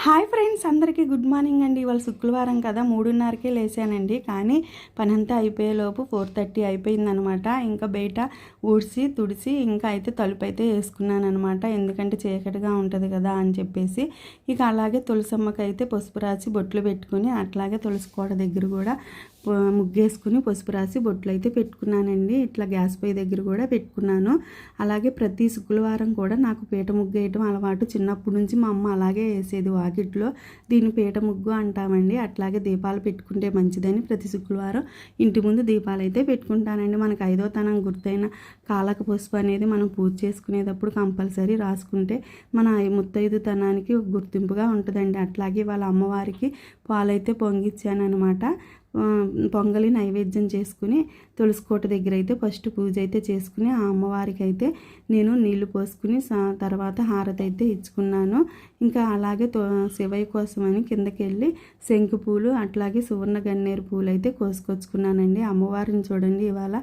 Hi friends, అందరికీ good morning అండి. ఇవాళ శుక్రవారం కదా, 3:30కే లేసానండి. కానీ పనంతా అయిపోయేలోపు 4:30 అయిపోయిందనమాట. ఇంకా బయట ఊడ్చి తుడిచి ఇంకా అయితే తలుపు అయితే వేసుకున్నాను అనమాట. ఎందుకంటే చీకటిగా ఉంటుంది కదా అని చెప్పేసి. ఇక అలాగే తులసమ్మకైతే పసుపు రాసి బొట్లు పెట్టుకుని, అట్లాగే తులసి కోట దగ్గర కూడా ముగ్గేసుకుని పసుపు రాసి బొట్లు అయితే పెట్టుకున్నానండి. ఇట్లా గ్యాస్ పొయ్యి దగ్గర కూడా పెట్టుకున్నాను. అలాగే ప్రతి శుక్రవారం కూడా నాకు పీట ముగ్గు వేయటం అలవాటు. చిన్నప్పటి నుంచి మా అమ్మ అలాగే వేసేది వాకిట్లో. దీన్ని పీట ముగ్గు అంటామండి. అట్లాగే దీపాలు పెట్టుకుంటే మంచిదని ప్రతి శుక్రవారం ఇంటి ముందు దీపాలు అయితే పెట్టుకుంటానండి. మనకు 5వ తనం గుర్తైన కాలక పసుపు అనేది మనం పూజ చేసుకునేటప్పుడు కంపల్సరీ రాసుకుంటే మన ముత్తైదు తనానికి గుర్తింపుగా ఉంటుందండి. అట్లాగే వాళ్ళ అమ్మవారికి పాలైతే పొంగిచ్చాను అనమాట. పొంగలి నైవేద్యం చేసుకుని తులసికోట దగ్గర అయితే ఫస్ట్ పూజ అయితే చేసుకుని ఆ అమ్మవారికి అయితే నేను నీళ్లు పోసుకుని తర్వాత హారతి అయితే ఇచ్చుకున్నాను. ఇంకా అలాగే శివయ్య కోసమని కిందకి వెళ్ళి శంకు పూలు అట్లాగే సువర్ణ గన్నేరు పూలు అయితే కోసుకొచ్చుకున్నానండి. అమ్మవారిని చూడండి, ఇవాళ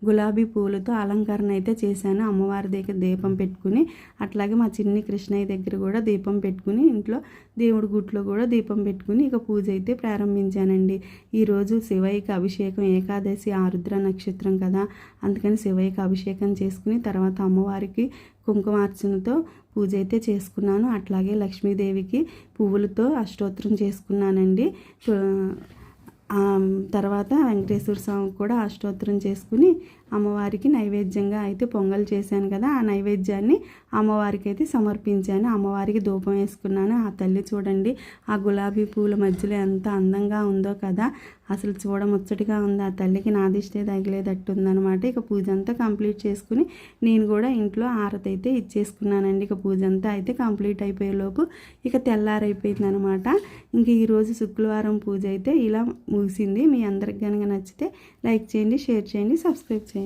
గులాబీ పూలతో అలంకరణ అయితే చేశాను. అమ్మవారి దగ్గర దీపం పెట్టుకుని అట్లాగే మా చిన్ని కృష్ణయ్య దగ్గర కూడా దీపం పెట్టుకుని ఇంట్లో దేవుడి గుట్లో కూడా దీపం పెట్టుకుని ఇక పూజ అయితే ప్రారంభించానండి. ఈరోజు శివయ్యకి అభిషేకం, ఏకాదశి ఆరుద్ర నక్షత్రం కదా, అందుకని శివయ్యకి అభిషేకం చేసుకుని తర్వాత అమ్మవారికి కుంకుమార్చనతో పూజ అయితే చేసుకున్నాను. అట్లాగే లక్ష్మీదేవికి పువ్వులతో అష్టోత్తరం చేసుకున్నానండి. తర్వాత వెంకటేశ్వర స్వామి కూడా అష్టోత్తరం చేసుకుని అమ్మవారికి నైవేద్యంగా అయితే పొంగల్ చేశాను కదా, ఆ నైవేద్యాన్ని అమ్మవారికి అయితే సమర్పించాను. అమ్మవారికి ధూపం వేసుకున్నాను. ఆ తల్లి చూడండి, ఆ గులాబీ పూల మధ్యలో ఎంత అందంగా ఉందో కదా, అసలు చూడముచ్చటిగా ఉంది. ఆ తల్లికి నాదిష్టే తగిలేదట్టు ఉందనమాట. ఇక పూజ అంతా కంప్లీట్ చేసుకుని నేను కూడా ఇంట్లో హారతి అయితే ఇచ్చేసుకున్నానండి. ఇక పూజ అంతా అయితే కంప్లీట్ అయిపోయేలోపు ఇక తెల్లారైపోయింది అనమాట. ఇంక ఈరోజు శుక్రవారం పూజ అయితే ఇలా ముగిసింది. మీ అందరికి కనుక నచ్చితే లైక్ చేయండి, షేర్ చేయండి, సబ్స్క్రైబ్ చేయండి.